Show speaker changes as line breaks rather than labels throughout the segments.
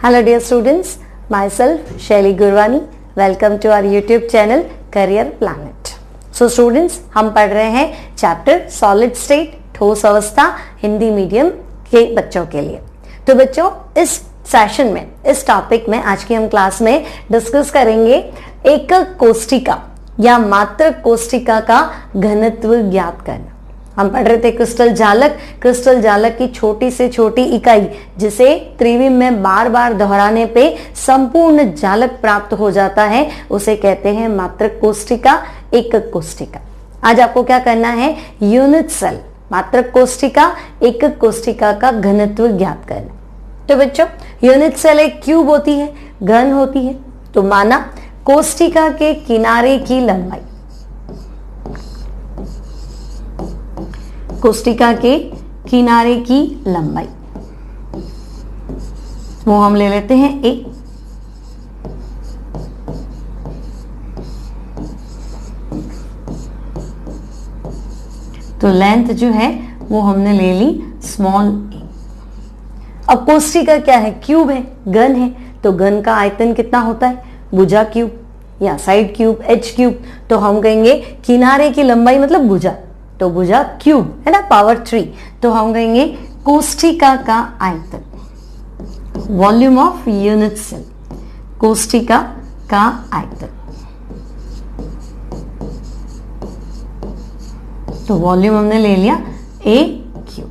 Hello dear students, myself Shaili Gurwani. Welcome to our YouTube channel Career Planet. So students, हम पढ़ रहे हैं chapter solid state ठोस अवस्था हिंदी मीडियम के बच्चों के लिए। तो बच्चों, इस सेशन में, इस टॉपिक में आज की हम क्लास में डिस्कस करेंगे एकक कोष्ठिका या मात्रक कोष्ठिका का घनत्व ज्ञात करना। हम पढ़ रहे थे क्रिस्टल जालक की छोटी से छोटी इकाई जिसे त्रिविम में बार बार दोहराने पे संपूर्ण जालक प्राप्त हो जाता है, उसे कहते हैं मात्रक कोष्ठिका, एकक कोष्ठिका। आज आपको क्या करना है, यूनिट सेल, मात्रक कोष्ठिका, एकक कोष्ठिका का घनत्व ज्ञात करना। तो बच्चों, यूनिट सेल एक क्यूब होती है, घन होती है। तो माना कोष्ठिका के किनारे की लंबाई, कोष्ठिका के किनारे की लंबाई वो हम ले लेते हैं ए। तो लेंथ जो है वो हमने ले ली स्मॉल ए। अब कोष्ठिका क्या है, क्यूब है, घन है। तो घन का आयतन कितना होता है, भुजा क्यूब या साइड क्यूब, एच क्यूब। तो हम कहेंगे किनारे की लंबाई मतलब भुजा, तो भुजा क्यूब है ना, पावर 3। तो हम कहेंगे कोष्ठिका का आयतन, वॉल्यूम ऑफ यूनिट सेल, कोष्ठिका का आयतन। तो वॉल्यूम हमने ले लिया ए क्यूब।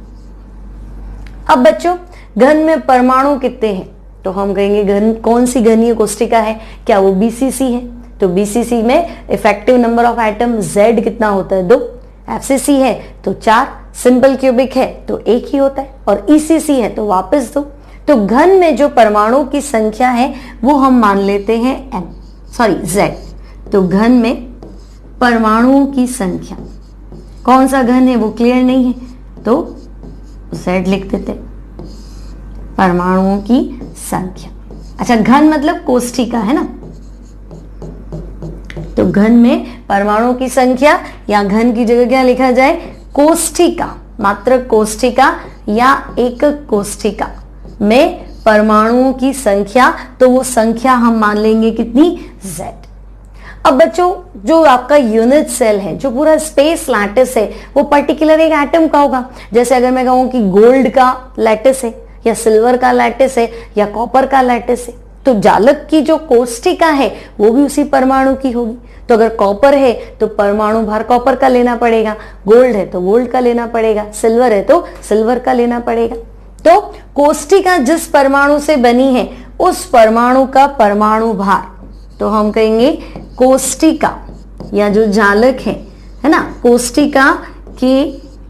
अब बच्चों, घन में परमाणु कितने हैं, तो हम कहेंगे घन कौन सी घनीय कोष्ठिका है, क्या वो बीसीसी है। तो बीसीसी में effective number of atom Z कितना होता है, 2। एफसीसी है तो 4, सिंपल क्यूबिक है तो 1 ही होता है, और ईसीसी है तो वापस 2। तो घन में जो परमाणु की संख्या है वो हम मान लेते हैं Z। तो घन में परमाणुओं की संख्या, कौन सा घन है वो क्लियर नहीं है तो Z लिख देते, परमाणुओं की संख्या। अच्छा, घन मतलब कोष्ठिका है ना, तो घन में परमाणुओं की संख्या या घन की जगह क्या लिखा जाए, कोष्ठिका, मात्रक कोष्ठिका या एकक कोष्ठिका में परमाणुओं की संख्या। तो वो संख्या हम मान लेंगे कितनी, Z। अब बच्चों, जो आपका यूनिट सेल है, जो पूरा स्पेस लैटिस है, वो पर्टिकुलर एक एटम का होगा। जैसे अगर मैं कहूं कि गोल्ड का लैटिस है या सिल्वर का लैटिस है या कॉपर का लैटिस है, तो जालक की जो कोष्ठिका है वो भी उसी परमाणु की होगी। तो अगर कॉपर है तो परमाणु भार कॉपर का लेना पड़ेगा, गोल्ड है तो गोल्ड का लेना पड़ेगा, सिल्वर है तो सिल्वर का लेना पड़ेगा। तो कोष्ठिका जिस परमाणु से बनी है उस परमाणु का परमाणु भार, तो हम कहेंगे कोष्ठिका या जो जालक है ना, कोष्ठिका के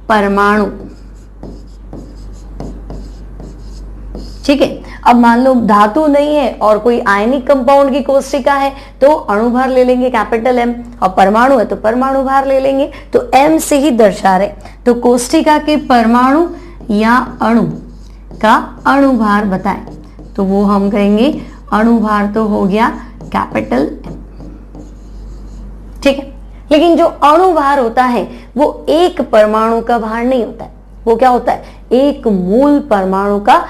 परमाणु। ठीक है। अब मान लो धातु नहीं है और कोई आयनिक कंपाउंड की कोष्ठिका है तो अणुभार ले लेंगे कैपिटल M, और परमाणु है तो परमाणु भार ले लेंगे, तो M से ही दर्शा रहे। तो कोष्ठिका के परमाणु या अणु का अणुभार बताएं, तो वो हम कहेंगे अणुभार तो हो गया कैपिटल M। ठीक है। लेकिन जो अणुभार होता है वो एक परमाणु का भार नहीं होता है, वो क्या होता है, एक मूल परमाणु का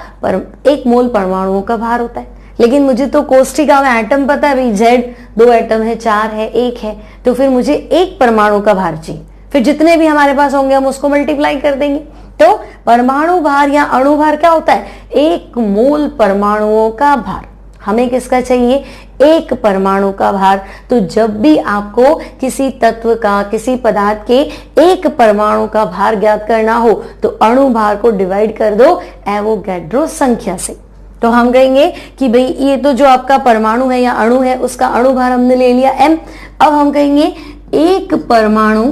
एक मूल परमाणुओं का भार होता है। लेकिन मुझे तो कोष्ठिका में एटम पता है भाई, Z 2 एटम है, 4 है, 1 है, तो फिर मुझे एक परमाणु का भार चाहिए। फिर जितने भी हमारे पास होंगे हम उसको मल्टीप्लाई कर देंगे। तो परमाणु भार या अणु भार क्या होता है, एक मूल परमाणुओं का भार। हमें किसका चाहिए, एक परमाणु का भार। तो जब भी आपको किसी तत्व का, किसी पदार्थ के एक परमाणु का भार ज्ञात करना हो तो अणु भार को डिवाइड कर दो एवोगैड्रो संख्या से। तो हम कहेंगे कि भाई ये तो जो आपका परमाणु है या अणु है उसका अणु भार हमने ले लिया M। अब हम कहेंगे एक परमाणु,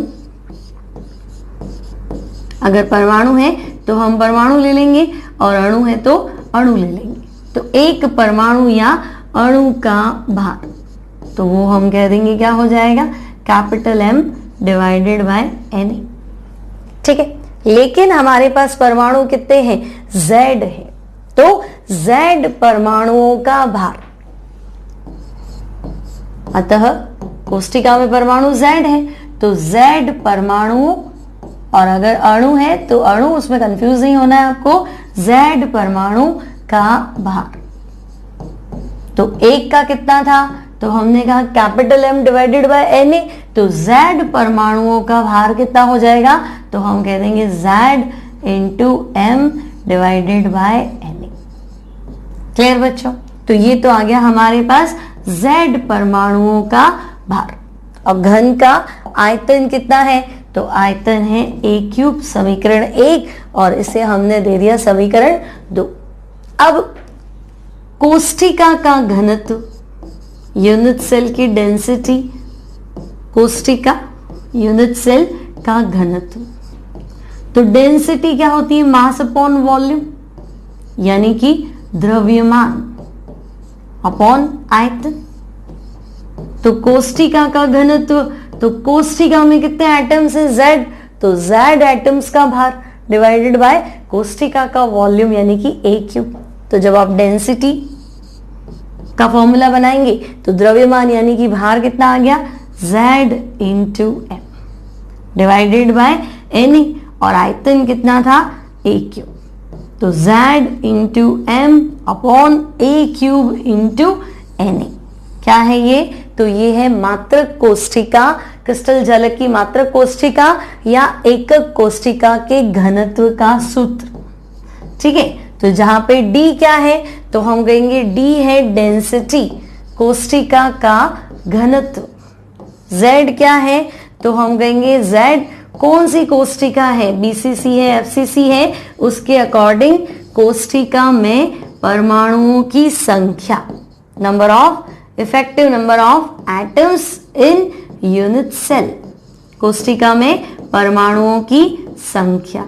अगर परमाणु है तो हम परमाणु ले लेंगे और अणु है तो अणु ले लेंगे। तो एक परमाणु या अणु का भार, तो वो हम कह देंगे क्या हो जाएगा, capital M divided bye Na। ठीक है। लेकिन हमारे पास परमाणु कितने हैं, Z है, तो Z परमाणुओं का भार, अतः कोष्ठिका में परमाणु Z है तो Z परमाणु, और अगर अणु है तो अणु, उसमें कंफ्यूज नहीं होना है आपको, Z परमाणु का भार। तो एक का कितना था, तो हमने कहा capital M divided bye Na, तो Z परमाणुओं का भार कितना हो जाएगा, तो हम कह देंगे Z into M divided bye Na। Clear बच्चों, तो ये तो आ गया हमारे पास Z परमाणुओं का भार। अब घन का आयतन कितना है, तो आयतन है A³ समीकरण 1 और इसे हमने दे दिया समीकरण 2। अब कोष्ठिका का घनत्व, यूनिट सेल की डेंसिटी, कोष्ठिका यूनिट सेल का घनत्व, तो डेंसिटी क्या होती है, मास अपॉन वॉल्यूम, यानी कि द्रव्यमान अपॉन आयतन। तो कोष्ठिका का घनत्व, तो कोष्ठिका में कितने एटम्स हैं, Z, तो Z एटम्स का भार डिवाइडेड बाय कोष्ठिका का वॉल्यूम यानी कि A³। तो जब आप डेंसिटी का फॉर्मूला बनाएंगे तो द्रव्यमान यानी कि भार कितना आ गया, Z into M divided bye Na, और आयतन कितना था, A³, तो Z into M upon A³ into Na। क्या है ये, तो ये है मात्रक कोष्ठिका, क्रिस्टल झलक की मात्रक कोष्ठिका या एकक कोष्ठिका के घनत्व का सूत्र। ठीक है, तो जहां पे D क्या है, तो हम कहेंगे D है डेंसिटी, कोष्ठिका का घनत्व। Z क्या है, तो हम कहेंगे Z कौन सी कोष्ठिका है, BCC है, FCC है, उसके अकॉर्डिंग कोष्ठिका में परमाणुओं की संख्या, number of effective number of atoms in unit cell, कोष्ठिका में परमाणुओं की संख्या।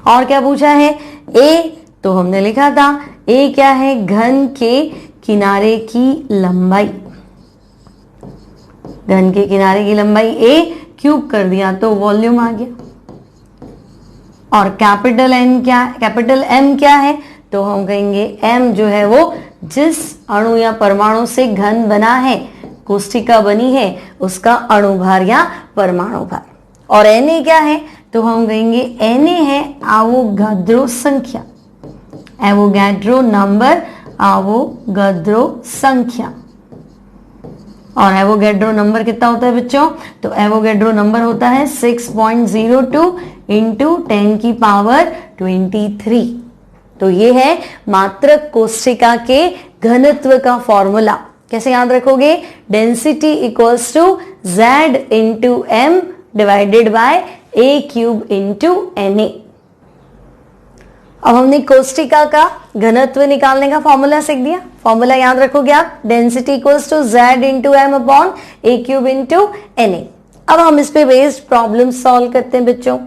और क्या पूछा है, A, तो हमने लिखा था A क्या है, घन के किनारे की लंबाई, घन के किनारे की लंबाई A³ कर दिया तो वॉल्यूम आ गया। और कैपिटल M क्या है, तो हम कहेंगे M जो है वो जिस अणु या परमाणु से घन बना है, कोष्ठिका बनी है, उसका अणुभार या परमाणु भार। और Na क्या है, तो हम कहेंगे Na है एवोगाड्रो संख्या, एवोगाड्रो नंबर, एवोगाड्रो संख्या। और एवोगाड्रो नंबर कितना होता है बच्चों, तो एवोगाड्रो नंबर होता है 6.02 इंटू 10 की पावर 23। तो ये है मात्रक कोष्ठिका के घनत्व का फॉर्मूला। कैसे याद रखोगे, density equals to Z into M divided by A³ into Na। अब हमने कोष्ठिका का घनत्व निकालने का फॉर्मूला सीख दिया। फॉर्मूला याद रखोगे आप, density equals to Z into M upon A³ into Na। अब हम इस पे बेस्ड प्रॉब्लम सॉल्व करते हैं बच्चों।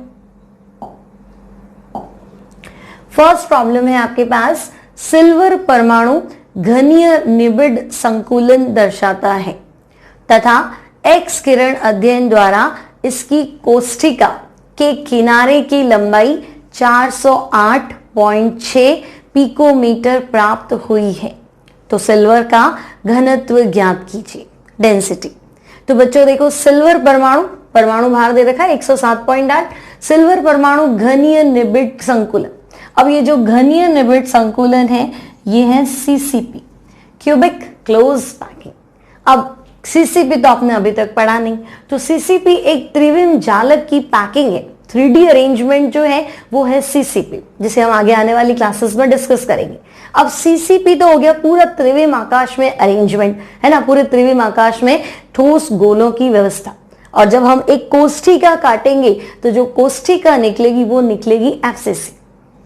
फर्स्ट प्रॉब्लम है आपके पास, सिल्वर परमाणु घनीय निबिड संकुलन दर्शाता है तथा एक्स किरण अध्ययन द्वारा इसकी कोष्ठिका के किनारे की लंबाई 408.6 पिकोमीटर प्राप्त हुई है। तो सिल्वर का घनत्व ज्ञात कीजिए, डेंसिटी। तो बच्चों देखो, सिल्वर परमाणु भार दे रखा है 107.8, सिल्वर परमाणु घनीय निबिड संकुलन। अब ये जो घनीय निबिड संकुलन है ये है CCP, क्यूबिक क्लोज पैकिंग। अब CCP तो आपने अभी तक पढ़ा नहीं, तो CCP एक त्रिविम जालक की पैकिंग है, 3D अरेंजमेंट जो है वो है CCP, जिसे हम आगे आने वाली क्लासेस में डिस्कस करेंगे। अब CCP तो हो गया पूरा त्रिविम आकाश में अरेंजमेंट, है ना, पूरे त्रिविम आकाश में ठोस गोलों की व्यवस्था। और जब हम एक कोष्ठिका काटेंगे तो जो कोष्ठिका निकलेगी वो निकलेगी FCC।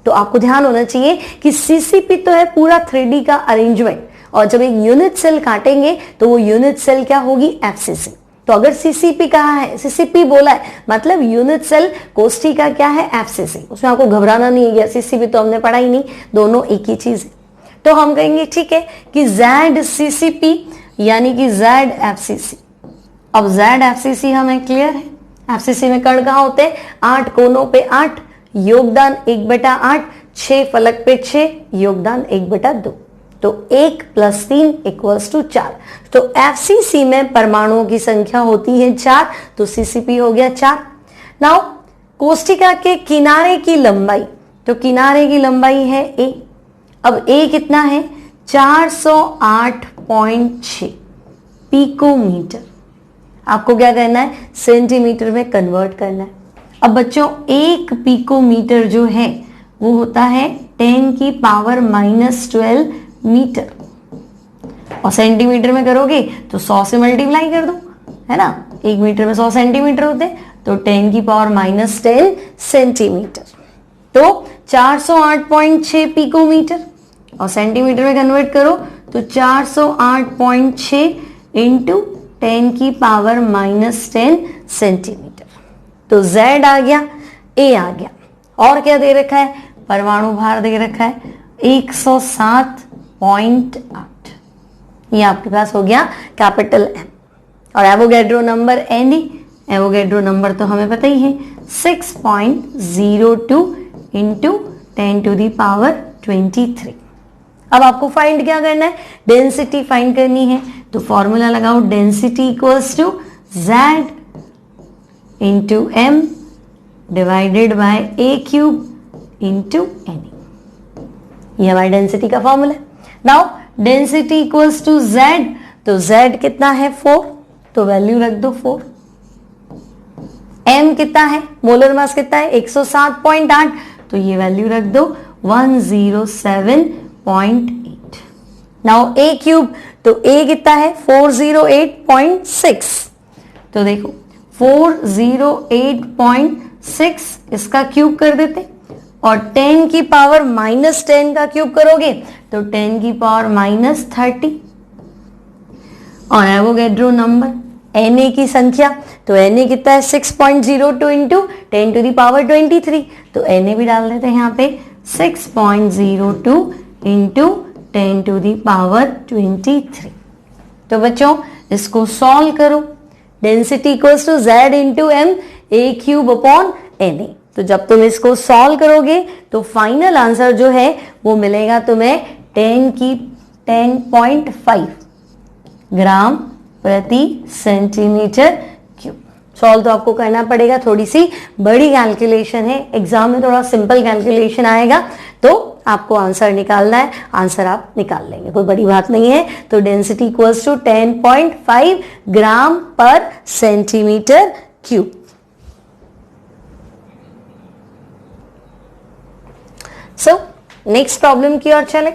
तो आपको ध्यान होना चाहिए कि CCP तो है पूरा 3D का अरेंजमेंट, और जब एक यूनिट सेल काटेंगे तो वो यूनिट सेल क्या होगी, FCC। तो अगर CCP कहा है, CCP बोला है, मतलब यूनिट सेल कोष्ठिका क्या है, FCC। उसमें आपको घबराना नहीं है, CCP तो हमने पढ़ा ही नहीं, दोनों एक ही चीज है। तो हम कहेंगे ठीक है कि ZCCP यानी कि ZFCC। अब ZFCC हमें क्लियर है, FCC में कण कहाँ होते हैं, 8 कोनों पे 8, योगदान 1/8, 6 फलक पे 6, योगदान 1/2। तो 1 + 3 = 4। तो FCC में परमाणुओं की संख्या होती है 4, तो CCP हो गया 4। नाउ कोष्ठिका के किनारे की लंबाई, तो किनारे की लंबाई है A। अब A कितना है, 408.6 पिकोमीटर। आपको क्या करना है, सेंटीमीटर में कन्वर्ट करना है। अब बच्चों एक पिकोमीटर जो है वो होता है 10 की पावर -12 मीटर, और सेंटीमीटर में करोगे तो 100 से मल्टीप्लाई कर दो, है ना। एक मीटर में 100 सेंटीमीटर होते हैं, तो 10 की पावर -10 सेंटीमीटर। तो 408.6 पिकोमीटर, और सेंटीमीटर में कन्वर्ट करो तो 408.6 इंटू 10 की पावर -10 सेंटीमीटर। तो Z आ गया, A आ गया, और क्या दे रखा है, परमाणु भार दे रखा है 107.8। ये आपके पास हो गया कैपिटल M। और Avogadro number N, Avogadro number तो हमें पता ही है 6.02 इंटू 10 टू दी पावर 23। अब आपको फाइंड क्या करना है, डेंसिटी फाइंड करनी है। तो फॉर्मूला लगाओ, density equals to Z into M divided by A cube into N। ये हमारी डेंसिटी का फॉर्मूला है। Now density equals to Z, तो Z कितना है 4, तो वैल्यू रख दो 4। M कितना है, मोलर मास कितना है 107.8, तो ये वैल्यू रख दो 107.8। नाउ A क्यूब, तो A कितना है 408.6, तो देखो 408.6 इसका क्यूब कर देते, और 10 की पावर -10 का क्यूब करोगे तो 10 की पावर -30। और एवोगैड्रो नंबर Na की संख्या, तो Na कितना है 6.02 इंटू 10 टू दी पावर 23, तो Na भी डाल देते हैं यहाँ पे 6.02 इंटू 10 टू दी पावर 23। तो बच्चों इसको सॉल्व करो, density equals to Z into M A cube upon Na। तो जब तुम इसको सॉल्व करोगे तो फाइनल आंसर जो है वो मिलेगा तुम्हें 10.5 ग्राम प्रति सेंटीमीटर क्यूब। सॉल्व तो आपको करना पड़ेगा, थोड़ी सी बड़ी कैलकुलेशन है, एग्जाम में थोड़ा सिंपल कैलकुलेशन आएगा, तो आपको आंसर निकालना है, आंसर आप निकाल लेंगे, कोई बड़ी बात नहीं है। तो डेंसिटी इक्वल्स टू 10.5 ग्राम पर centimetre cube. So next problem की ओर चले।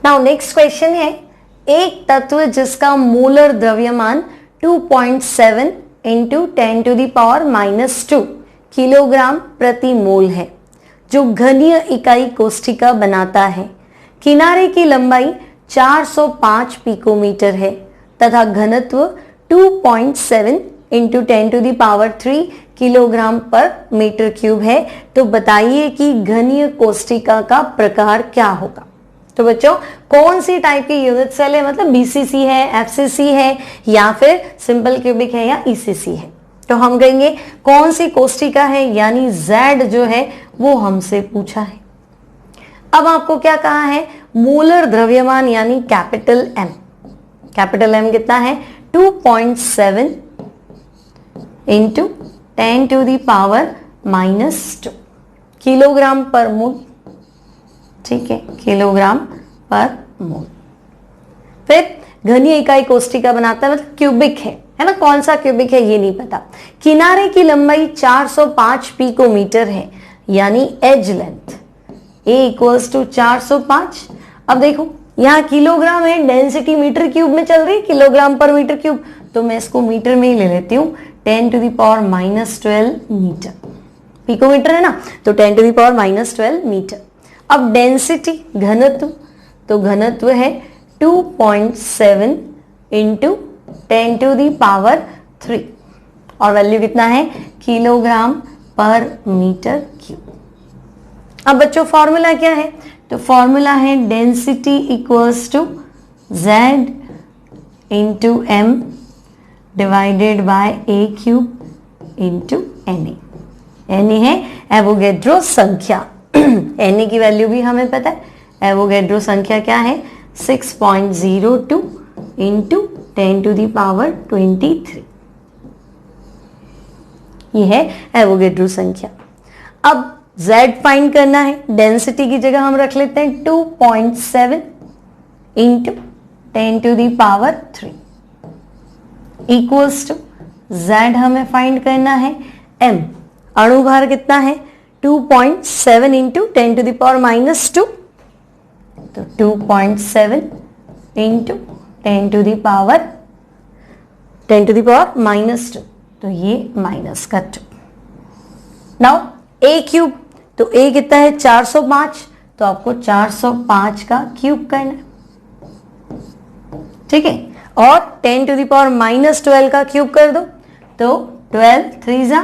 नाउ नेक्स्ट क्वेश्चन है, एक तत्व जिसका मोलर द्रव्यमान 2.7 into 10 to the power -2 kilogram प्रति मोल है, जो घनीय इकाई कोष्ठिका बनाता है, किनारे की लंबाई 405 पिकोमीटर है तथा घनत्व 2.7 into 10 to the power 3 kilogram per metre cube है, तो बताइए कि घनीय कोष्ठिका का प्रकार क्या होगा। तो बच्चों कौन सी टाइप की यूनिट सेल है, मतलब बीसीसी है, एफसीसी है, या फिर सिंपल क्यूबिक है, या ईसीसी है। तो हम कहेंगे कौन सी कोष्ठिका है, यानी Z जो है वो हमसे पूछा है। अब आपको क्या कहा है, मोलर द्रव्यमान यानी कैपिटल M। कैपिटल M कितना है 2.7 into 10 to the power -2 kilogram per mole, ठीक है, किलोग्राम पर मोल। फिर घनीय इकाई कोष्ठिका बनाता है, मतलब क्यूबिक है ना, कौन सा क्यूबिक है ये नहीं पता। किनारे की लंबाई 405 पिकोमीटर है, यानी edge length A equals to 405। अब देखो यहाँ किलोग्राम है, डेंसिटी मीटर क्यूब में चल रही है, किलोग्राम पर मीटर क्यूब, तो मैं इसको मीटर में ही ले लेती हूँ, 10 to the power -12 metre. Picometre है ना, तो 10 टू दी पावर -12 मीटर। अब डेंसिटी घनत्व, तो घनत्व है 2.7 इंटू 10 टू दी पावर 3, और वैल्यू कितना है किलोग्राम पर मीटर क्यूब। अब बच्चों फॉर्मूला क्या है, तो फॉर्मूला है density equals to Z into M divided by A cube into Na। Na है एवोगैड्रो संख्या Na की वैल्यू भी हमें पता है, एवोगैड्रो संख्या क्या है 6.02 इंटू 10 टू दी पावर 23। ये है एवोगैड्रो संख्या। अब Z फाइंड करना है, डेंसिटी की जगह हम रख लेते हैं 2.7 into 10 to the power 3 equals to z हमें फाइंड करना है, m अणुभार कितना है 2.7 into 10 to the power minus 2, तो 2.7 into 10 to the power minus 2, तो ये माइनस का 2। नाउ a क्यूब, तो a कितना है 405, तो आपको 405 का क्यूब करना है, ठीक है। और 10 टू दी पावर माइनस 12 का क्यूब कर दो, तो 12 3 जा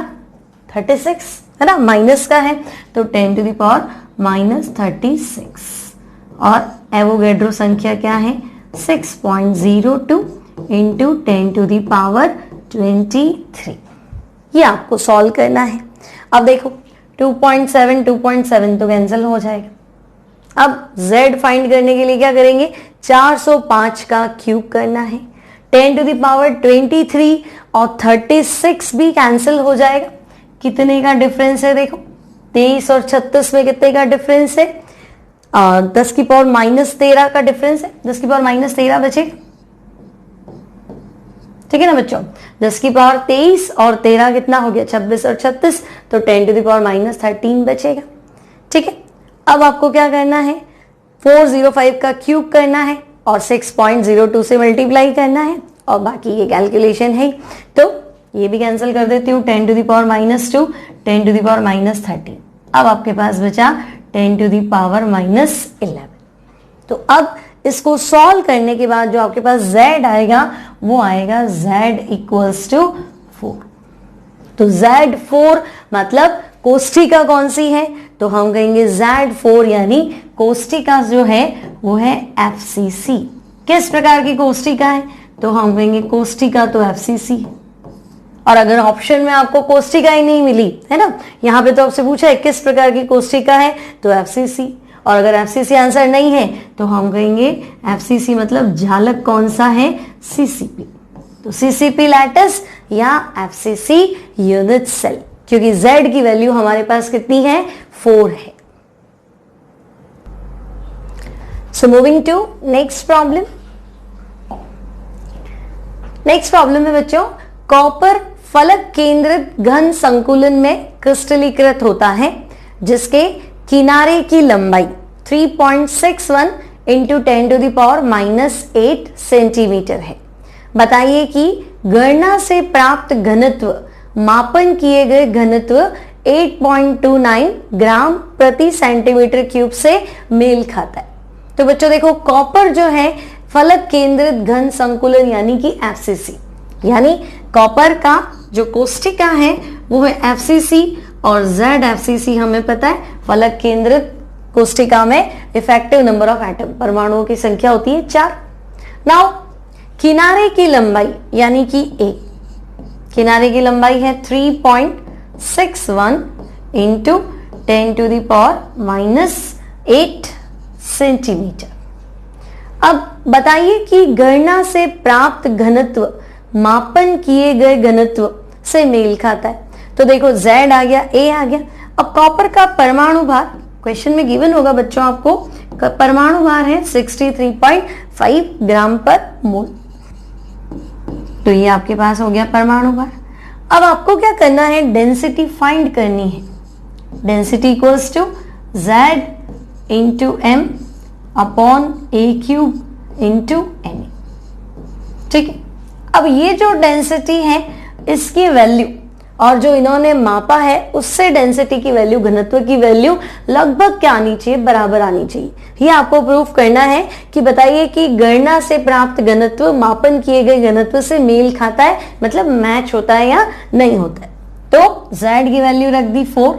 36 है ना, माइनस का है तो 10 टू दी पावर माइनस 36। और एवोगैड्रो संख्या क्या है 6.02 इंटू 10 टू दी पावर 23। ये आपको सॉल्व करना है। अब देखो 2.7 तो कैंसिल हो जाएगा। अब z फाइंड करने के लिए क्या करेंगे 405 का क्यूब करना है, 10 टू दी पावर 23 और 36 भी कैंसिल हो जाएगा। कितने का डिफरेंस है देखो 23 और 36 में कितने का डिफरेंस है 10 की पावर माइनस 13 का डिफरेंस है, 10 की पावर माइनस 13 बचेगा, ठीक है ना बच्चों। 10 की पावर 23 और 13 कितना हो गया 26 और 36, तो 10 टू दी पावर माइनस 13 बचेगा, ठीक है। अब आपको क्या करना है 405 का क्यूब करना है और 6.02 से मल्टीप्लाई करना है और बाकी ये कैलकुलेशन है, तो ये भी कैंसिल कर देती हूँ 10 to the power minus 2, 10 to the power minus 13। अब आपके पास बचा 10 टू दी पावर माइनस 11। तो अब इसको सॉल्व करने के बाद जो आपके पास z आएगा वो आएगा z इक्वल्स टू 4। तो Z4 मतलब कोष्ठिका कौन सी है, तो हम कहेंगे Z4 यानी कोष्ठिका जो है वो है FCC। किस प्रकार की कोष्ठिका है, तो हम कहेंगे कोष्ठिका तो FCC। और अगर ऑप्शन में आपको कोष्ठिका ही नहीं मिली है ना, यहाँ पे तो आपसे पूछा है किस प्रकार की कोष्ठिका है, तो FCC। और अगर FCC आंसर नहीं है तो हम कहेंगे FCC मतलब जालक कौन सा है CCP। तो CCP लैटिस या FCC यूनिट सेल, क्योंकि Z की वैल्यू हमारे पास कितनी है 4 है। So moving to next problem. Next problem में बच्चों कॉपर फलक केंद्रित घन संकुलन में क्रिस्टलीकृत होता है जिसके किनारे की लंबाई 3.61 into 10 to the power minus 8 centimetre है। बताइए कि गणना से प्राप्त घनत्व मापन किए गए घनत्व 8.29 ग्राम प्रति सेंटीमीटर क्यूब से मेल खाता है। तो बच्चों देखो कॉपर जो है फलक केंद्रित घन संकुलन यानी कि FCC, यानी कॉपर का जो कोष्ठिका है वो है FCC और ZFCC हमें पता है फलक केंद्रित कोष्ठिका में इफेक्टिव नंबर ऑफ एटम परमाणुओं की संख्या होती है 4। नाउ किनारे की लंबाई यानी कि A, किनारे की लंबाई है 3.61 into 10 to the power minus 8 centimetre. अब बताइए कि गणना से प्राप्त घनत्व मापन किए गए घनत्व से मेल खाता है। तो देखो Z आ गया, A आ गया। अब कॉपर का परमाणु भार क्वेश्चन में गिवन होगा बच्चों आपको, परमाणु भार है 63.5 ग्राम पर मोल। तो ये आपके पास हो गया परमाणु भार। अब आपको क्या करना है डेंसिटी फाइंड करनी है। Density equals to Z into M upon A cube into Na, ठीक है। अब ये जो डेंसिटी है इसकी वैल्यू और जो इन्होंने मापा है उससे डेंसिटी की वैल्यू घनत्व की वैल्यू लगभग क्या आनी चाहिए, बराबर आनी चाहिए। ये आपको प्रूफ करना है कि बताइए कि गणना से प्राप्त घनत्व मापन किए गए घनत्व से मेल खाता है, मतलब मैच होता है या नहीं होता है। तो Z की वैल्यू रख दी 4।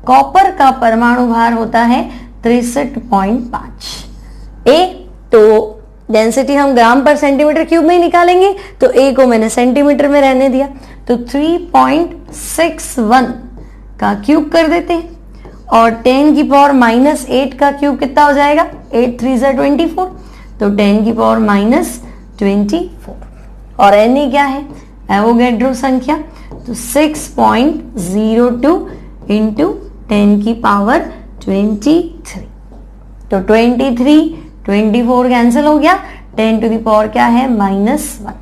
कॉपर का परमाणु भार होता है 63.5। A तो डेंसिटी हम ग्राम पर सेंटीमीटर क्यूब में ही निकालेंगे, तो A को मैंने सेंटीमीटर में रहने दिया, तो 3.61 का क्यूब कर देते हैं और 10 की पावर माइनस 8 का क्यूब कितना हो जाएगा 8 3 जा 24, तो 10 की पावर माइनस 24। और Na क्या है एवोगैड्रो संख्या, तो 6.02 इंटू 10 की पावर 23, तो 23 24 कैंसिल हो गया, 10 टू द पावर क्या है -1।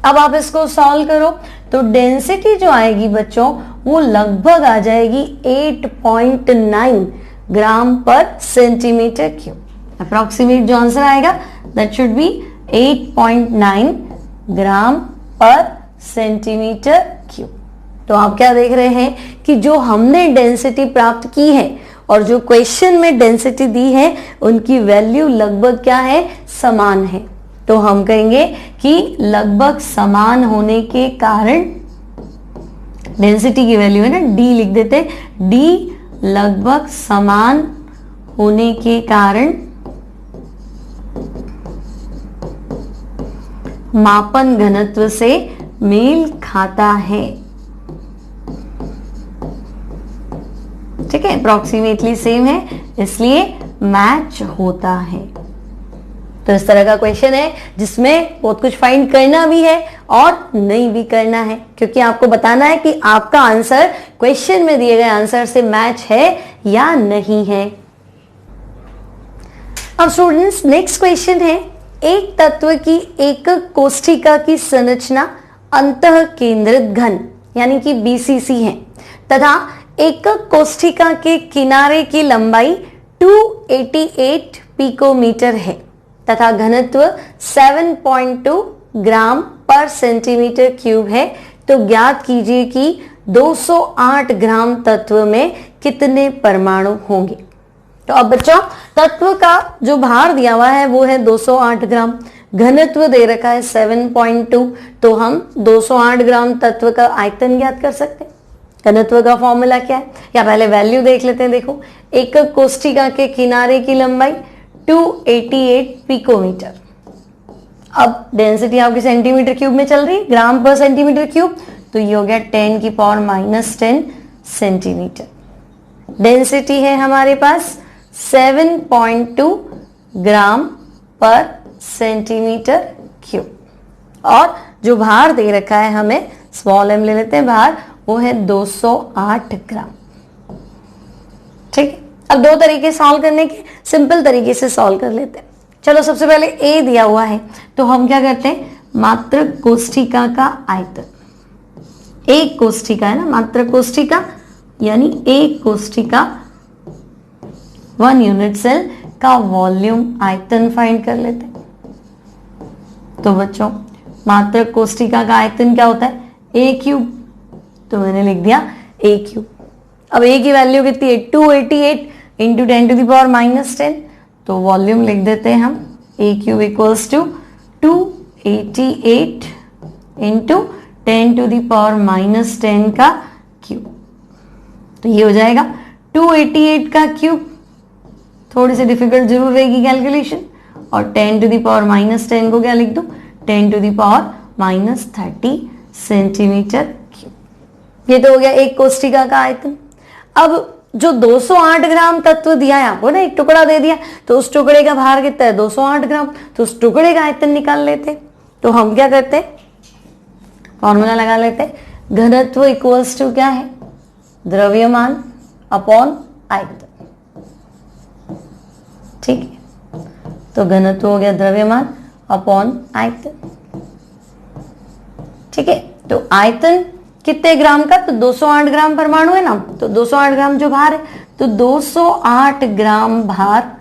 अब आप इसको सॉल्व करो तो डेंसिटी जो आएगी बच्चों वो लगभग आ जाएगी 8.9 ग्राम पर सेंटीमीटर क्यूब। अप्रोक्सीमेट जो आंसर आएगा दैट शुड बी 8.9 ग्राम पर सेंटीमीटर क्यूब। तो आप क्या देख रहे हैं कि जो हमने डेंसिटी प्राप्त की है और जो क्वेश्चन में डेंसिटी दी है उनकी वैल्यू लगभग क्या है, समान है। तो हम कहेंगे कि लगभग समान होने के कारण डेंसिटी की वैल्यू है ना d लिख देते हैं, d लगभग समान होने के कारण मापन घनत्व से मेल खाता है। ठीक है, अप्रोक्सीमेटली सेम है इसलिए मैच होता है। तो इस तरह का क्वेश्चन है जिसमें बहुत कुछ फाइंड करना भी है और नहीं भी करना है, क्योंकि आपको बताना है कि आपका आंसर क्वेश्चन में दिए गए आंसर से मैच है या नहीं है। अब स्टूडेंट्स नेक्स्ट क्वेश्चन है, एक तत्व की एकक कोष्ठिका की संरचना अंतः केंद्रित घन यानी कि BCC है तथा एकक कोष्ठिका के किनारे की लंबाई 288 पिकोमीटर है तथा घनत्व 7.2 ग्राम पर सेंटीमीटर क्यूब है। तो ज्ञात कीजिए कि 208 ग्राम तत्व में कितने परमाणु होंगे। तो अब बच्चों तत्व का जो भार दिया हुआ है वो है 208 ग्राम, घनत्व दे रखा है 7.2, तो हम 208 ग्राम तत्व का आयतन ज्ञात कर सकते हैं। घनत्व का फॉर्मूला क्या है, या पहले वैल्यू देख लेते हैं। देखो एकक कोष्ठिका के किनारे की लंबाई 288 पिकोमीटर। अब डेंसिटी आपकी सेंटीमीटर क्यूब में चल रही है, ग्राम पर सेंटीमीटर क्यूब, तो ये हो गया 10 की पावर -10 सेंटीमीटर। डेंसिटी है हमारे पास 7.2 ग्राम पर सेंटीमीटर क्यूब और जो भार दे रखा है हमें स्मॉल m ले लेते हैं, भार वो है 208 ग्राम। ठीक है, अब दो तरीके सॉल्व करने के, सिंपल तरीके से सॉल्व कर लेते हैं। चलो सबसे पहले a दिया हुआ है तो हम क्या करते हैं, मात्रक कोष्ठिका का आयतन, एक कोष्ठिका है ना मात्रक कोष्ठिका यानी एक कोष्ठिका 1 यूनिट सेल का वॉल्यूम आयतन फाइंड कर लेते हैं। तो बच्चों मात्रक कोष्ठिका का आयतन क्या होता है, a क्यूब, तो मैंने लिख दिया a क्यूब। अब a की वैल्यू कितनी है 288 इंटू 10 टू द पावर -10, तो वॉल्यूम लिख देते हैं हम a cube equals to 288 into 10 to the power -10 का क्यूब। तो ये हो जाएगा 288 का क्यूब, थोड़ी सी डिफिकल्ट जरूर रहेगी कैलकुलेशन, और 10 टू द पावर -10 को क्या लिख दूं 10 to the power -30 centimetre cube. ये तो हो गया एक कोष्ठिका का आयतन। अब जो 208 ग्राम तत्व दिया है आपको ना, एक टुकड़ा दे दिया, तो उस टुकड़े का भार कितना है 208 ग्राम, तो उस टुकड़े का आयतन निकाल लेते। तो हम क्या करते, फॉर्मूला लगा लेते, घनत्व इक्वल्स टू क्या है, द्रव्यमान अपॉन आयतन। ठीक है, तो घनत्व हो गया द्रव्यमान अपॉन आयतन। ठीक है, तो आयतन कितने ग्राम का, तो 208 ग्राम परमाणु है ना, तो 208 ग्राम जो भार है, तो 208 ग्राम भार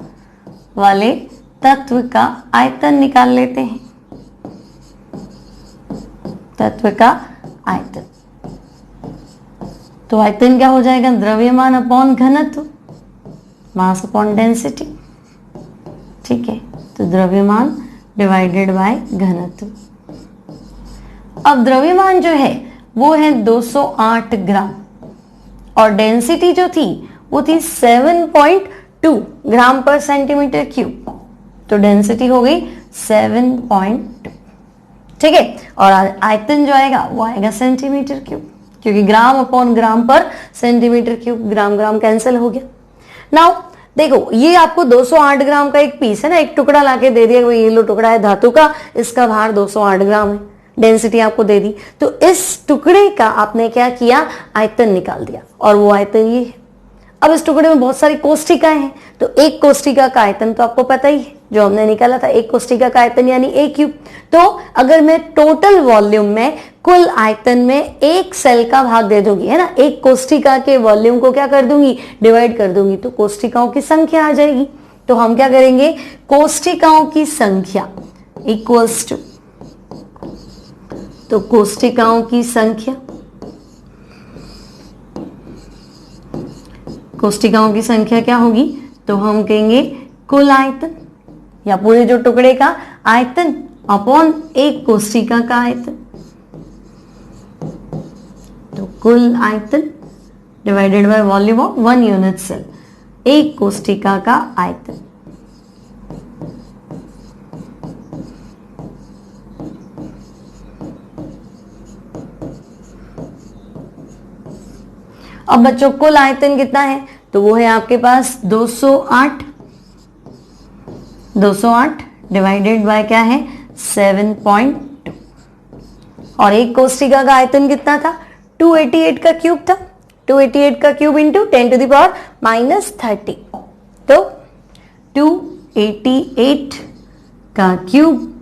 वाले तत्व का आयतन निकाल लेते हैं। तत्व का आयतन, तो आयतन क्या हो जाएगा, द्रव्यमान अपॉन घनत्व, मास अपॉन डेंसिटी। ठीक है, तो द्रव्यमान डिवाइडेड बाय घनत्व। अब द्रव्यमान जो है वो है 208 ग्राम और डेंसिटी जो थी वो थी 7.2 ग्राम पर सेंटीमीटर क्यूब, तो डेंसिटी हो गई 7.2। ठीक है, और आयतन जो आएगा वो आएगा सेंटीमीटर क्यूब, क्योंकि ग्राम अपॉन ग्राम पर सेंटीमीटर क्यूब, ग्राम ग्राम कैंसिल हो गया। नाउ देखो ये आपको 208 ग्राम का एक पीस है ना, एक टुकड़ा लाके दे दिया, ये लो टुकड़ा है धातु का, इसका भार 208 ग्राम है, डेंसिटी आपको दे दी, तो इस टुकड़े का आपने क्या किया, आयतन निकाल दिया, और वो आयतन ये है। अब इस टुकड़े में बहुत सारी कोष्ठिकाएं हैं, तो एक कोष्ठिका का आयतन तो आपको पता ही है, जो हमने निकाला था, एक कोष्ठिका का आयतन यानी a क्यूब। तो अगर मैं टोटल वॉल्यूम में कुल आयतन में एक सेल का भाग दे दूंगी, है ना, एक कोष्ठिका के वॉल्यूम को क्या कर दूंगी, डिवाइड कर दूंगी, तो कोष्ठिकाओं की संख्या आ जाएगी। तो हम क्या करेंगे, कोष्ठिकाओं की संख्या इक्वल्स टू, तो कोष्ठिकाओं की संख्या, कोष्ठिकाओं की संख्या क्या होगी, तो हम कहेंगे कुल आयतन या पूरे जो टुकड़े का आयतन अपॉन एक कोष्ठिका का आयतन, तो कुल आयतन divided by volume of one unit cell, एक कोष्ठिका का आयतन। अब बच्चों कुल आयतन कितना है, तो वो है आपके पास 208 डिवाइडेड बाय क्या है 7.2, और एक कोष्ठिका का आयतन कितना था, 288 का क्यूब था, 288 का cube into 10 to the power -30, तो 288 का क्यूब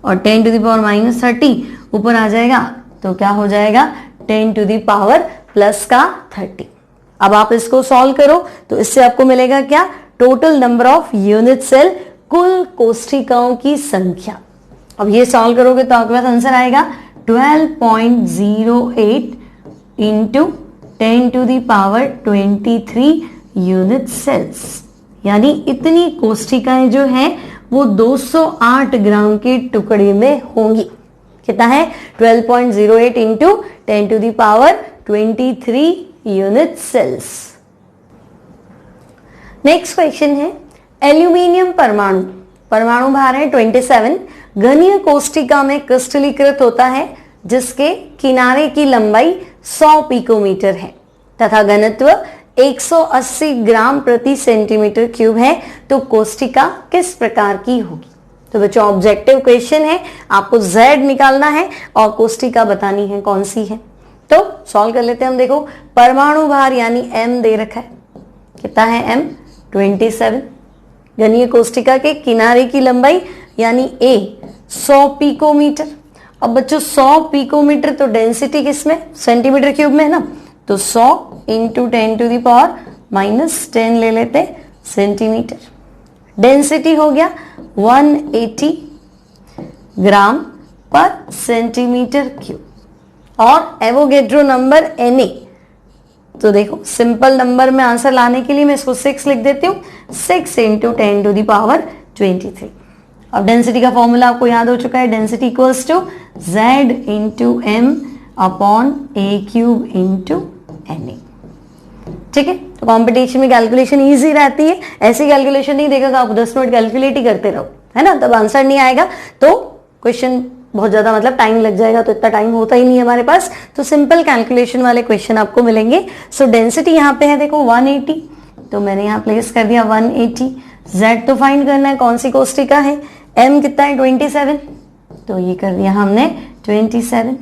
और 10 टू द पावर -30 ऊपर आ जाएगा, तो क्या हो जाएगा 10 टू द पावर प्लस का 30। अब आप इसको सॉल्व करो तो इससे आपको मिलेगा क्या, total number of unit cell, कुल कोष्ठिकाओं की संख्या। अब ये सॉल्व करोगे तो आपके पास आंसर आएगा 12.08 into 10 to the power 23 unit cells, यानी इतनी कोष्ठिकाएं जो हैं वो 208 ग्राम के टुकड़े में होंगी। कितना है 12.08 into 10 to the power 23 unit cells. Next question है, एल्यूमिनियम परमाणु, परमाणु भार है 27, घनीय कोष्ठिका में क्रिस्टलीकृत होता है जिसके किनारे की लंबाई 100 पिकोमीटर है तथा घनत्व 180 ग्राम प्रति सेंटीमीटर क्यूब है, तो कोष्ठिका किस प्रकार की होगी। तो बच्चों ऑब्जेक्टिव क्वेश्चन है, आपको Z निकालना है और कोष्ठिका बतानी है कौन सी है। तो सॉल्व कर लेते हैं हम। देखो परमाणु भार यानी m दे रखा है, कितना है m 27, घनीय कोष्ठिका के किनारे की लंबाई यानी a 100 पिकोमीटर। अब बच्चों 100 पिकोमीटर तो डेंसिटी किसमें, सेंटीमीटर क्यूब में है ना, तो 100 इंटू 10 टू द पावर -10 ले लेते सेंटीमीटर। डेंसिटी हो गया 180 ग्राम पर सेंटीमीटर क्यूब, और एवोगेड्रो नंबर Na। तो देखो सिंपल नंबर में आंसर लाने के लिए मैं इसको 6 लिख देती हूँ, 6 इंटू 10 टू द पावर 23। अब डेंसिटी का फॉर्मूला आपको याद हो चुका है, density equals to Z into M upon A cube into Na। ठीक है, तो कंपटीशन में कैलकुलेशन इजी रहती है, ऐसी कैलकुलेशन नहीं देगा आप 10 मिनट कैलकुलेट ही करते रहो, है ना, तब आंसर नहीं आएगा, तो क्वेश्चन बहुत ज्यादा मतलब टाइम लग जाएगा, तो इतना टाइम होता ही नहीं है हमारे पास, तो सिंपल कैलकुलेशन वाले क्वेश्चन आपको मिलेंगे। सो डेंसिटी यहाँ पे है देखो 180, तो मैंने यहाँ प्लेस कर दिया 180। Z तो फाइंड करना है, कौन सी कोष्ठिका है, M कितना है 27, तो ये कर दिया हमने 27।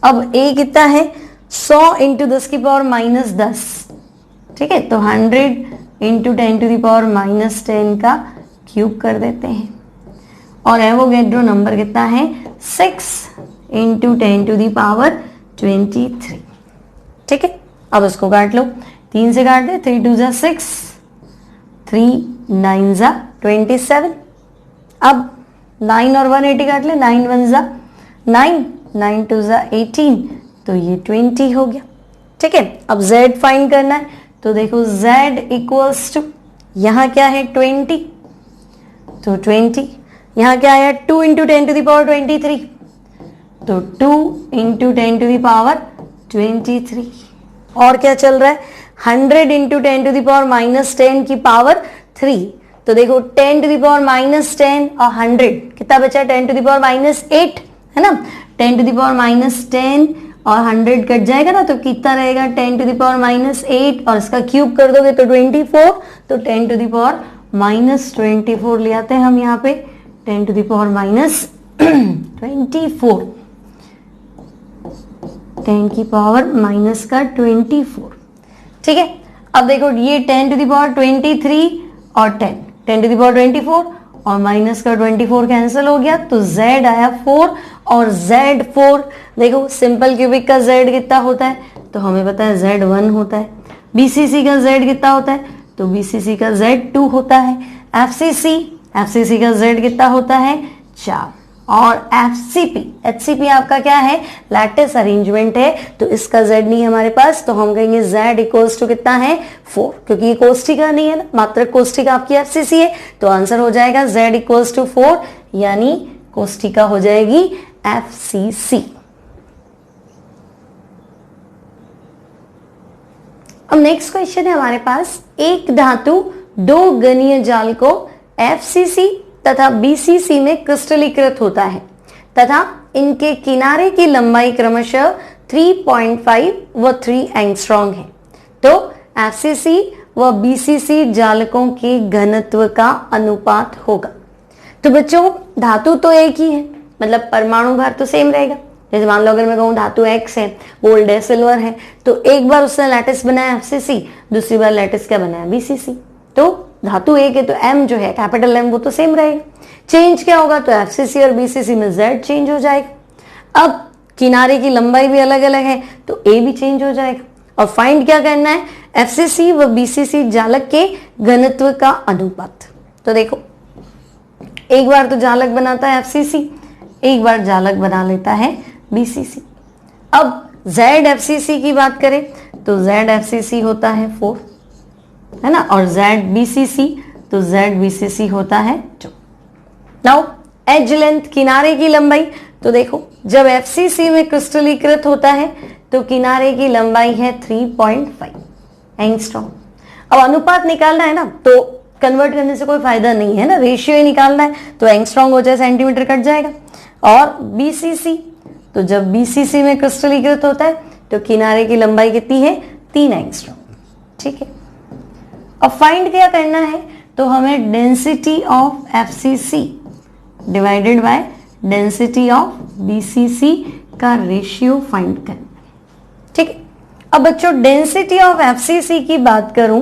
अब A कितना है 100 इंटू 10 की पावर -10, ठीक है, तो 100 इंटू 10 टू द पावर -10 का क्यूब कर देते हैं, और एवोगेड्रो नंबर कितना है 6 इंटू 10 टू द पावर 23। ठीक है, अब इसको काट लो, 3 से काट दे, 3 2 6, 3 9 27। अब 9 और 180 काट ले, 9 1 9, 9 2 18, तो ये 20 हो गया। ठीक है, अब Z फाइंड करना है, तो देखो Z इक्वल्स टू, यहाँ क्या है 20, तो 20, यहाँ क्या आया 2 इंटू 10 टू द पावर 23, तो 2 इंटू 10 टू द पावर 23। और क्या चल रहा है 100 इंटू 10 टू द पावर -10 की पावर 3, तो देखो 10 टू द पावर -10 और 100 कितना बचा, 10 टू द पावर -8 है ना, 10 टू द पावर -10 और 100 कट जाएगा ना, तो कितना रहेगा 10 टू द पावर -8 और इसका क्यूब कर दोगे तो 24, तो 10 टू द पावर -24 ले आते हैं हम यहाँ पे, 10 टू द पावर -24, 10 की पावर माइनस का 24। ठीक है, अब देखो ये 10 टू द पावर 23 और 10 टू द पावर 24 और माइनस का 24 कैंसिल हो गया, तो z आया 4 और z4। देखो सिंपल क्यूबिक का z कितना होता है, तो हमें पता है z1 होता है। BCC का z कितना होता है, तो BCC का z2 होता है। FCC का z कितना होता है, 4। और HCP आपका क्या है, लैटिस अरेंजमेंट है, तो इसका z नहीं है हमारे पास, तो हम कहेंगे z इक्वल्स टू कितना है 4, क्योंकि ये कोष्टिका नहीं है ना, मात्रक कोष्टिका आपकी FCC है, तो आंसर हो जाएगा z इक्वल्स टू 4, यानी कोष्टिका हो जाएगी FCC। अब नेक्स्ट क्वेश्चन है हमारे पास, एक धातु दो गणीय जाल को FCC तथा BCC में क्रिस्टलीकृत होता है तथा इनके किनारे की लंबाई क्रमशः 3.5 व 3 एंगस्ट्रॉम है, तो FCC व BCC जालकों के घनत्व का अनुपात होगा। तो बच्चों धातु तो एक ही है, मतलब परमाणु भार तो सेम रहेगा। जैसे मान लो अगर मैं कहूँ धातु X है, गोल्ड है, सिल्वर है, तो एक बार उसने लैटिस बनाया FCC, दूसरी बार लैटिस क्या बनाया BCC, तो धातु एक है तो M जो है कैपिटल M वो तो सेम रहेगा। चेंज क्या होगा, तो FCC और BCC में Z चेंज हो जाएगा। अब किनारे की लंबाई भी अलग अलग है तो A भी चेंज हो जाएगा। और फाइंड क्या करना है, FCC व BCC जालक के घनत्व का अनुपात। तो देखो एक बार तो जालक बनाता है FCC, एक बार जालक बना लेता है BCC। अब Z FCC की बात करें तो Z FCC होता है 4, है ना, और Z BCC तो Z BCC होता है 2। नाउ एज लेंथ, किनारे की लंबाई, तो देखो जब FCC में क्रिस्टलीकृत होता है तो किनारे की लंबाई है 3.5 एंगस्ट्रॉम। अब अनुपात निकालना है ना, तो कन्वर्ट करने से कोई फायदा नहीं है ना, रेशियो ही निकालना है, तो एंगस्ट्रॉम हो जाए सेंटीमीटर कट जाएगा। और BCC, तो जब BCC में क्रिस्टलीकृत होता है तो किनारे की लंबाई कितनी है, 3 एंगस्ट्रॉम। ठीक है, अब फाइंड क्या करना है, तो हमें density of FCC divided by density of BCC का रेशियो फाइंड करना है। ठीक है, अब बच्चों डेंसिटी ऑफ FCC की बात करूं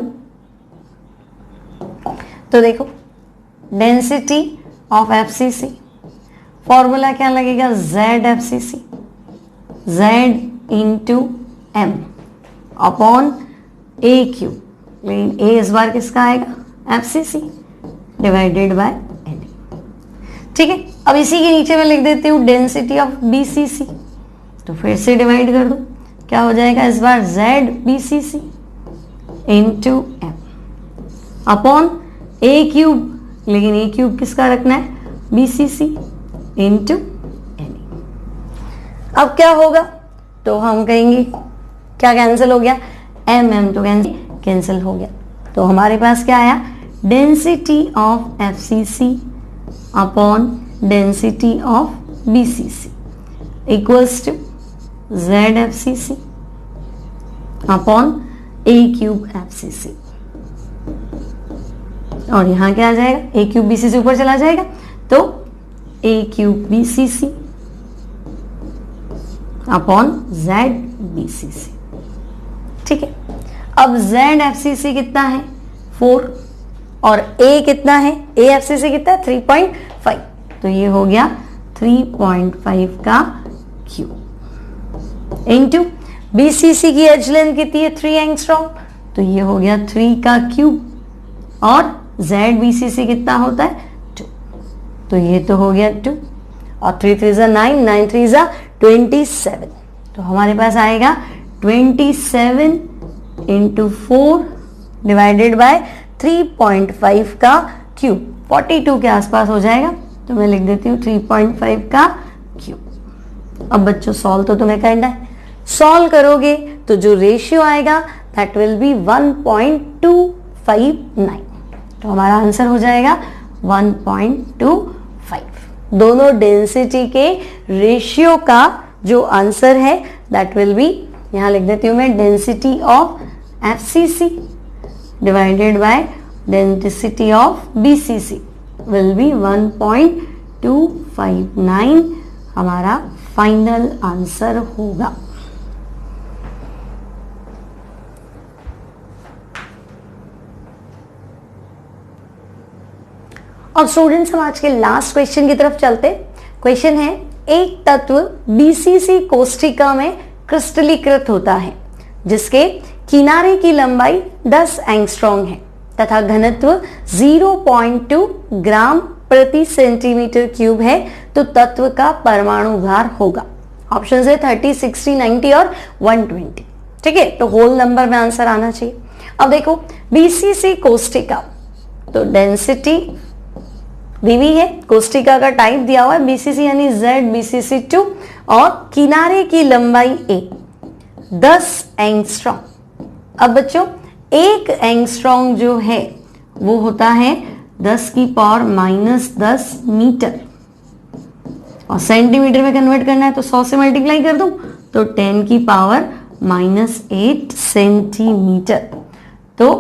तो देखो डेंसिटी ऑफ FCC फॉर्मूला क्या लगेगा, Z FCC Z into M upon A cube, लेकिन A इस बार किसका आएगा, FCC डिवाइडेड बाय N। ठीक है, अब इसी के नीचे मैं लिख देती हूँ डेंसिटी ऑफ BCC, तो फिर से डिवाइड कर दो, क्या हो जाएगा इस बार Z BCC into M upon A cube, लेकिन A क्यूब किसका रखना है, BCC इंटू N। अब क्या होगा, तो हम कहेंगे क्या कैंसिल हो गया, M तो कैंसिल हो गया, तो हमारे पास क्या आया, density of FCC upon density of BCC equals to Z FCC upon A cube FCC। और यहां क्या आ जाएगा, A क्यूब BCC ऊपर चला जाएगा, तो A cube BCC upon Z BCC। ठीक है, अब Z FCC कितना है 4 और A कितना है, A FCC कितना है 3.5, तो ये हो गया 3.5 का क्यूब इंटू BCC की एज लेंथ कितनी है 3 एंगस्ट्रॉम, तो ये हो गया 3 का क्यूब और Z BCC कितना होता है 2, तो ये तो हो गया 2 और 3 3 9 9 3 27, तो हमारे पास आएगा 27 इंटू 4 डिवाइडेड बाय 3.5 का क्यूब, 42 के आसपास हो जाएगा, तो मैं लिख देती हूँ 3.5 का क्यूब। अब बच्चों सॉल्व तो तुम्हें करना है, सॉल्व करोगे तो जो रेशियो आएगा दैट विल बी 1.259, तो हमारा आंसर हो जाएगा 1.25। दोनों डेंसिटी के रेशियो का जो आंसर है दैट विल बी, यहां लिख देती हूं मैं, density of FCC divided by density of BCC will be 1.259 हमारा फाइनल आंसर होगा। अब स्टूडेंट्स हम आज के लास्ट क्वेश्चन की तरफ चलते। क्वेश्चन है, एक तत्व बीसीसी कोष्ठिका में क्रिस्टलीकृत होता है जिसके किनारे की लंबाई 10 एंगस्ट्रॉम है तथा घनत्व 0.2 ग्राम प्रति सेंटीमीटर क्यूब है, तो तत्व का परमाणु भार होगा। ऑप्शन है 30, 60, 90 और 120। ठीक है, तो होल नंबर में आंसर आना चाहिए। अब देखो बीसीसी कोष्ठिका, तो डेंसिटी वीवी है, कोष्ठिका का टाइप दिया हुआ है बीसीसी यानी ZBCC2 और किनारे की लंबाई A 10 एंगस्ट्रॉम। अब बच्चों 1 एंगस्ट्रॉम जो है वो होता है 10 की पावर -10 मीटर और सेंटीमीटर में कन्वर्ट करना है तो 100 से मल्टीप्लाई कर दूं तो 10 की पावर -8 सेंटीमीटर। तो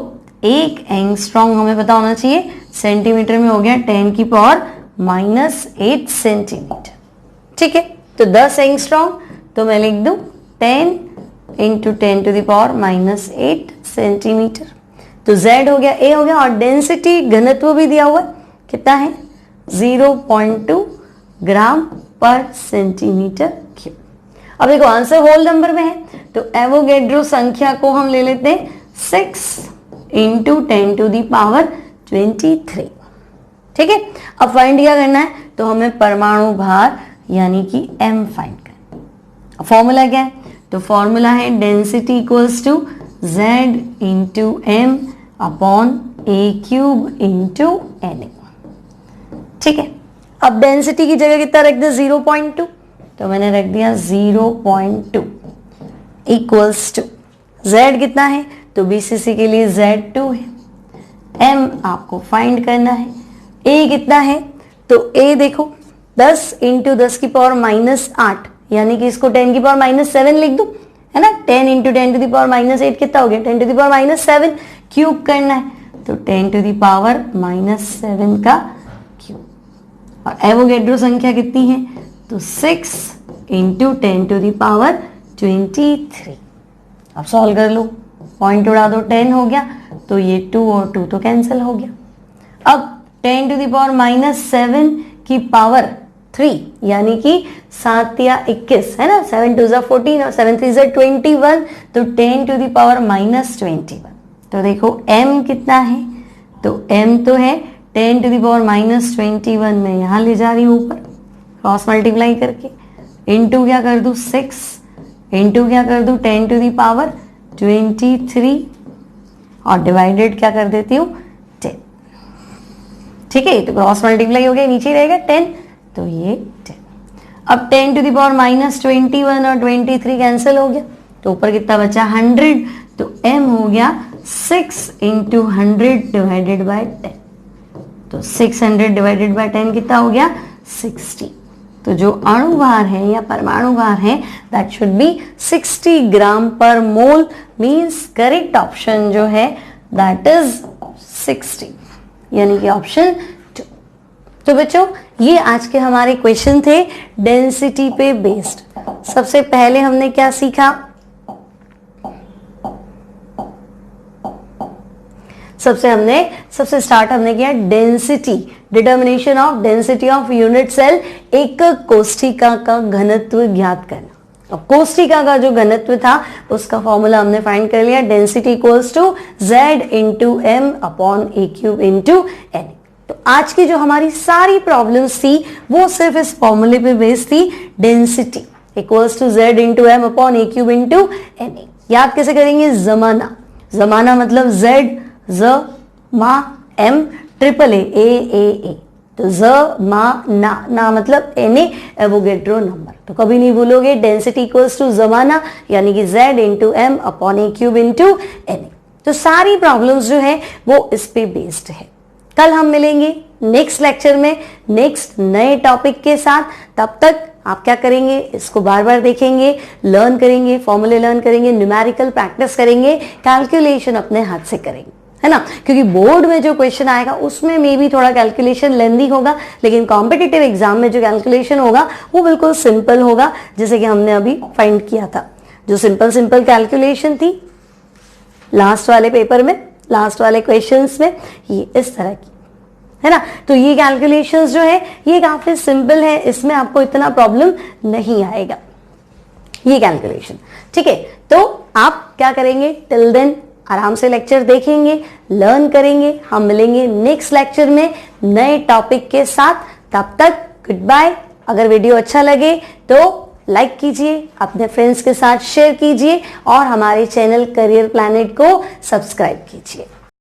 1 एंगस्ट्रॉम हमें पता होना चाहिए, सेंटीमीटर में हो गया 10 की पावर -8 सेंटीमीटर। ठीक है, तो 10 एंगस्ट्रॉम तो मैं लिख दूं 10 × 10 टू द पावर -8 सेंटीमीटर। तो Z हो गया, A हो गया और डेंसिटी घनत्व भी दिया हुआ है, कितना है 0.2 ग्राम पर सेंटीमीटर क्यूब। अब देखो आंसर होल नंबर में है तो एवोगैड्रो संख्या को हम ले लेते हैं 6 × 10 टू द पावर 23। ठीक है, अब फाइंड क्या करना है, तो हमें परमाणु भार यानी कि M फाइंड करना है। फॉर्मूला क्या है, तो फॉर्मूला है density equals to Z × M upon A³ × Na। ठीक है, अब डेंसिटी की जगह कितना रख दिया 0.2, तो मैंने रख दिया 0.2 इक्वल्स टू Z कितना है, तो बीसीसी के लिए Z2 है, M आपको फाइंड करना है, A कितना है, तो A देखो 10 × 10 की पावर -8 यानी कि इसको 10 की पावर -7 लिख दूं, है ना। 10 × 10 टू द पावर -8 कितना हो गया 10 टू द पावर -7, क्यूब करना है तो 10 टू द पावर -7 का क्यूब। और एवोगैड्रो संख्या कितनी है, तो 6 × 10 टू द पावर 23। अब सॉल्व कर लो, पॉइंट उड़ा दो, 10 हो गया तो ये 2 और 2 तो कैंसिल हो गया। अब 10 टू द पावर -7 की पावर 3 यानी कि 7 या 21 है ना, 7 2 = 14 और 7 3 = 21, तो 10 टू द पावर -21। तो देखो m कितना है, तो m तो है 10 टू द पावर -21 में यहाँ ले जा रही हूँ ऊपर क्रॉस मल्टीप्लाई करके, इनटू क्या कर दूँ 6, इनटू क्या कर दूँ 10 टू द पावर 23 और डिवाइडेड क्या कर देती हूँ 10। ठीक है, तो क्रॉस मल्टीप्लाई हो गया, नीचे ही रहेगा 10, तो ये 10। अब 10 टू द पावर -21 और 23 कैंसिल हो गया, तो ऊपर कितना बचा 100, तो m हो गया 6 × 100 डिवाइडेड बाय 10, तो 600 डिवाइडेड बाय 10 कितना हो गया 60। तो जो अणु भार है या परमाणु भार है दैट शुड बी 60 ग्राम पर मोल, मींस करेक्ट ऑप्शन जो है दैट इज 60 यानी कि ऑप्शन 2। तो बच्चों ये आज के हमारे क्वेश्चन थे डेंसिटी पे बेस्ड। सबसे पहले हमने क्या सीखा, सबसे स्टार्ट हमने किया density, determination of density of unit cell, एक कोष्ठिका का घनत्व ज्ञात करना। और कोष्ठिका का जो घनत्व था उसका फॉर्मूला हमने फाइंड कर लिया, density equals to Z × M upon A³ × Na। तो आज की जो हमारी सारी प्रॉब्लम्स थी वो सिर्फ इस फॉर्मूले पे बेस्ड थी, density equals to Z × M upon A³ × Na। याद कैसे करेंगे, जमाना, जमाना मतलब Z ज मा M ट्रिपल A, तो ज मा ना मतलब Na एवोगैड्रो नंबर। तो कभी नहीं भूलोगे, डेंसिटी इक्वल्स टू जमाना यानी कि Z × M upon A³ × Na। तो सारी प्रॉब्लम्स जो है वो इस पे बेस्ड है। कल हम मिलेंगे नेक्स्ट लेक्चर में नेक्स्ट नए टॉपिक के साथ। तब तक आप क्या करेंगे, इसको बार बार देखेंगे, लर्न करेंगे, फॉर्मूले लर्न करेंगे, न्यूमेरिकल प्रैक्टिस करेंगे, कैलकुलेशन अपने हाथ से करेंगे, है ना। क्योंकि बोर्ड में जो क्वेश्चन आएगा उसमें मे भी थोड़ा कैलकुलेशन लेंदी होगा, लेकिन कॉम्पिटिटिव एग्जाम में जो कैलकुलेशन होगा वो बिल्कुल सिंपल होगा, जैसे कि हमने अभी फाइंड किया था। जो सिंपल कैलकुलेशन थी लास्ट वाले पेपर में, लास्ट वाले क्वेश्चंस में, ये इस तरह की, है ना। तो ये कैलकुलेशंस जो है ये काफी सिंपल है, इसमें आपको इतना प्रॉब्लम नहीं आएगा ये कैलकुलेशन, ठीक है। तो आप क्या करेंगे, टिल देन आराम से लेक्चर देखेंगे, लर्न करेंगे। हम मिलेंगे नेक्स्ट लेक्चर में नए टॉपिक के साथ। तब तक गुड बाय। अगर वीडियो अच्छा लगे तो लाइक कीजिए, अपने फ्रेंड्स के साथ शेयर कीजिए और हमारे चैनल करियर प्लैनेट को सब्सक्राइब कीजिए।